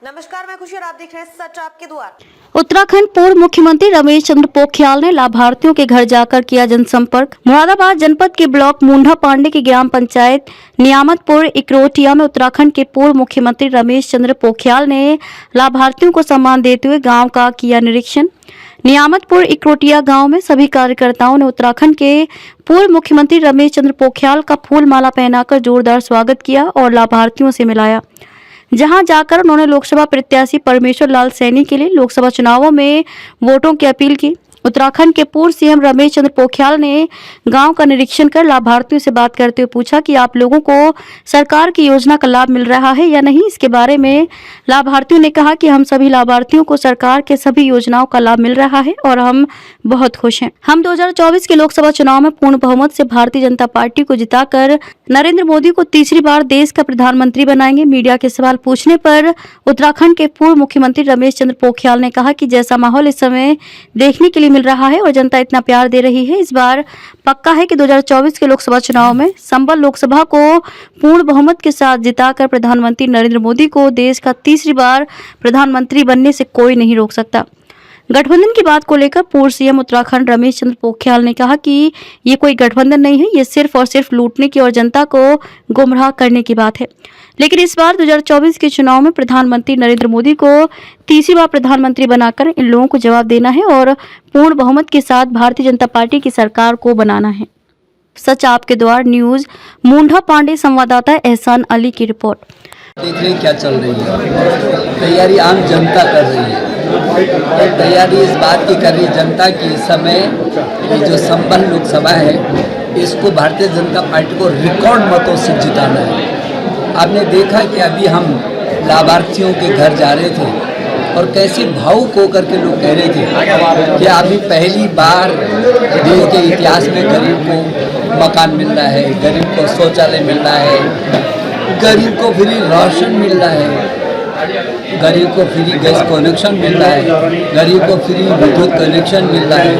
नमस्कार, मैं खुशी और आप देख रहे हैं सच आपके द्वार। उत्तराखंड पूर्व मुख्यमंत्री रमेश चंद्र पोखरियाल ने लाभार्थियों के घर जाकर किया जनसंपर्क। मुरादाबाद जनपद के ब्लॉक मुंडा पांडे की ग्राम पंचायत नियामतपुर इकरोटिया में उत्तराखंड के पूर्व मुख्यमंत्री रमेश चंद्र पोखरियाल ने लाभार्थियों को सम्मान देते हुए गांव का किया निरीक्षण। नियामतपुर इकरोटिया गांव में सभी कार्यकर्ताओं ने उत्तराखंड के पूर्व मुख्यमंत्री रमेश चंद्र पोखरियाल का फूल माला पहनाकर जोरदार स्वागत किया और लाभार्थियों से मिलाया। जहां जाकर उन्होंने लोकसभा प्रत्याशी परमेश्वर लाल सैनी के लिए लोकसभा चुनावों में वोटों की अपील की। उत्तराखंड के पूर्व सीएम रमेश चंद्र पोखरियाल ने गांव का निरीक्षण कर लाभार्थियों से बात करते हुए पूछा कि आप लोगों को सरकार की योजना का लाभ मिल रहा है या नहीं। इसके बारे में लाभार्थियों ने कहा कि हम सभी लाभार्थियों को सरकार के सभी योजनाओं का लाभ मिल रहा है और हम बहुत खुश हैं। हम 2024 के लोकसभा चुनाव में पूर्ण बहुमत से भारतीय जनता पार्टी को जिताकर नरेंद्र मोदी को तीसरी बार देश का प्रधानमंत्री बनाएंगे। मीडिया के सवाल पूछने पर उत्तराखंड के पूर्व मुख्यमंत्री रमेश चंद्र पोखरियाल ने कहा कि जैसा माहौल इस समय देखने के लिए मिल रहा है और जनता इतना प्यार दे रही है, इस बार पक्का है कि 2024 के लोकसभा चुनाव में संबल लोकसभा को पूर्ण बहुमत के साथ जिताकर प्रधानमंत्री नरेंद्र मोदी को देश का तीसरी बार प्रधानमंत्री बनने से कोई नहीं रोक सकता। गठबंधन की बात को लेकर पूर्व सीएम उत्तराखंड रमेश चंद्र पोखरियाल ने कहा कि ये कोई गठबंधन नहीं है, ये सिर्फ और सिर्फ लूटने की और जनता को गुमराह करने की बात है। लेकिन इस बार 2024 के चुनाव में प्रधानमंत्री नरेंद्र मोदी को तीसरी बार प्रधानमंत्री बनाकर इन लोगों को जवाब देना है और पूर्ण बहुमत के साथ भारतीय जनता पार्टी की सरकार को बनाना है। सच आपके द्वार न्यूज मुंडा पांडे संवाददाता एहसान अली की रिपोर्ट। देख रहे क्या चल रही है, तैयारी आम जनता कर रही है। तैयारी इस बात की कर रही है जनता की इस समय ये जो संबल लोकसभा है इसको भारतीय जनता पार्टी को रिकॉर्ड मतों से जिताना है। आपने देखा कि अभी हम लाभार्थियों के घर जा रहे थे और कैसे भावुक होकर के लोग कह रहे थे कि अभी पहली बार देश के इतिहास में गरीब को मकान मिल रहा है, गरीब को शौचालय मिल रहा है, गरीब को फ्री राशन मिल रहा है, गरीब को फ्री गैस कनेक्शन मिल रहा है, गरीब को फ्री विद्युत कनेक्शन मिल रहा है,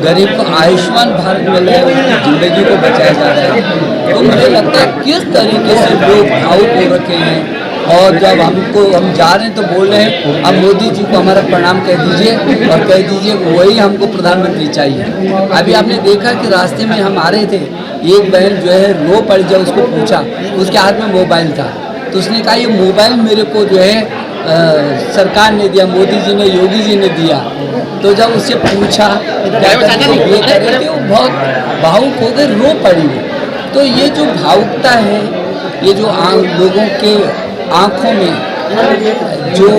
गरीब को आयुष्मान भारत मिल रहा है, उसकी जिंदगी को बचाया जा रहा है। तो मुझे लगता है किस तरीके से लोग भावुक हो रखे हैं और जब हम जा रहे हैं तो बोल रहे हैं अब मोदी जी को हमारा प्रणाम कह दीजिए और कह दीजिए वही हमको प्रधानमंत्री चाहिए। अभी आपने देखा कि रास्ते में हम आ रहे थे, एक बहन जो है रो पड़ जाए, उसको पूछा, उसके हाथ में मोबाइल था तो उसने कहा ये मोबाइल मेरे को जो है सरकार ने दिया, मोदी जी ने, योगी जी ने दिया। तो जब उससे पूछा क्या ये करे थे वो बहुत भावुक हो गए, रो पड़ी। तो ये जो भावुकता है, ये जो लोगों के आंखों में जो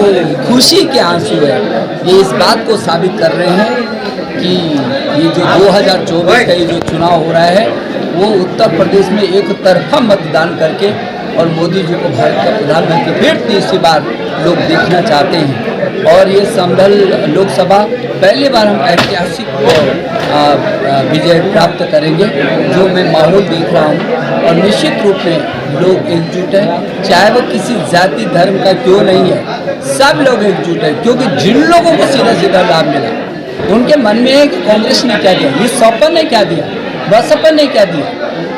खुशी के आंसू है, ये इस बात को साबित कर रहे हैं कि ये जो 2024 का ये जो चुनाव हो रहा है वो उत्तर प्रदेश में एक तरफा मतदान करके और मोदी जी को भारत का प्रधानमंत्री फिर तीसरी बार लोग देखना चाहते हैं। और ये संभल लोकसभा पहली बार हम ऐतिहासिक विजय प्राप्त करेंगे, जो मैं माहौल देख रहा हूँ। और निश्चित रूप में लोग एकजुट हैं, चाहे वो किसी जाति धर्म का क्यों नहीं है, सब लोग एकजुट हैं। क्योंकि जिन लोगों को सीधा सीधा लाभ मिला उनके मन में है कि कांग्रेस ने क्या दिया, ये सपा ने क्या दिया, बसपा ने क्या दिया।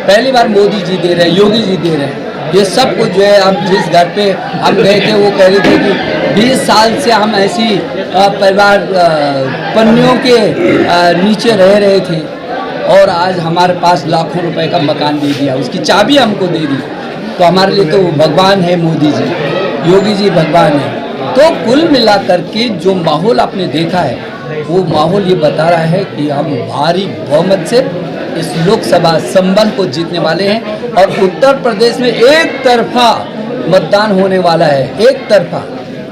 पहली बार मोदी जी दे रहे हैं, योगी जी दे रहे हैं। ये सब कुछ जो है, हम जिस घर पे हम गए थे वो कह रहे थे कि 20 साल से हम ऐसी परिवार पन्नियों के नीचे रह रहे थे और आज हमारे पास लाखों रुपए का मकान दे दिया, उसकी चाबी हमको दे दी। तो हमारे लिए तो भगवान है मोदी जी, योगी जी भगवान है। तो कुल मिलाकर के जो माहौल आपने देखा है वो माहौल ये बता रहा है कि हम भारी बहुमत से इस लोकसभा संबल को जीतने वाले हैं। और उत्तर प्रदेश में एक तरफा मतदान होने वाला है, एक तरफा।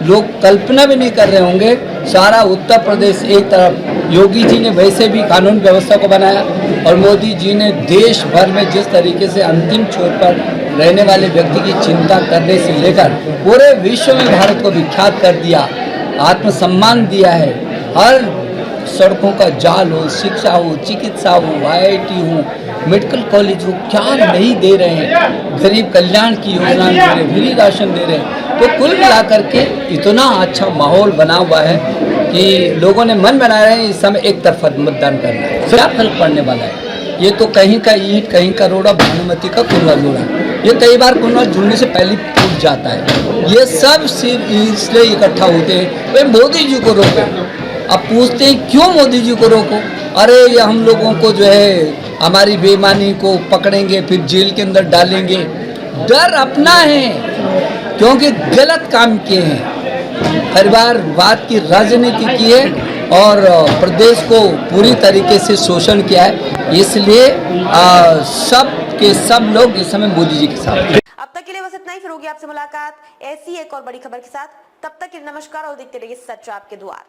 लोग कल्पना भी नहीं कर रहे होंगे, सारा उत्तर प्रदेश एक तरफ। योगी जी ने वैसे भी कानून व्यवस्था को बनाया और मोदी जी ने देश भर में जिस तरीके से अंतिम छोर पर रहने वाले व्यक्ति की चिंता करने से लेकर पूरे विश्व में भारत को विख्यात कर दिया, आत्मसम्मान दिया है। हर सड़कों का जाल हो, शिक्षा हो, चिकित्सा हो, IIT हो, मेडिकल कॉलेज हो, क्या नहीं दे रहे हैं। गरीब कल्याण की योजना दे रहे हैं, फ्री राशन दे रहे हैं। तो कुल मिलाकर के इतना अच्छा माहौल बना हुआ है कि लोगों ने मन बना रहे हैं इस समय एक तरफा मतदान करना है। क्या फर्क पड़ने वाला है? ये तो कहीं का ईंट, कहीं का रोड़ा, भानुमती का कुल्ला लोड़ा। ये कई बार कुनौल जुड़ने से पहले टूट जाता है। ये सब सिर्फ इसलिए इकट्ठा होते हैं भाई मोदी जी को रोको। अब पूछते हैं क्यों मोदी जी को रोको? अरे ये हम लोगों को जो है हमारी बेईमानी को पकड़ेंगे फिर जेल के अंदर डालेंगे। डर अपना है क्योंकि गलत काम किए हैं, परिवारवाद की राजनीति की है और प्रदेश को पूरी तरीके से शोषण किया है। इसलिए सब के सब लोग इस समय मोदी जी के साथ हैं। अब तक के लिए बस इतना ही, फिर होगी आपसे मुलाकात ऐसी एक और बड़ी खबर के साथ। तब तक के लिए नमस्कार और देखते रहिए सच आपके द्वार।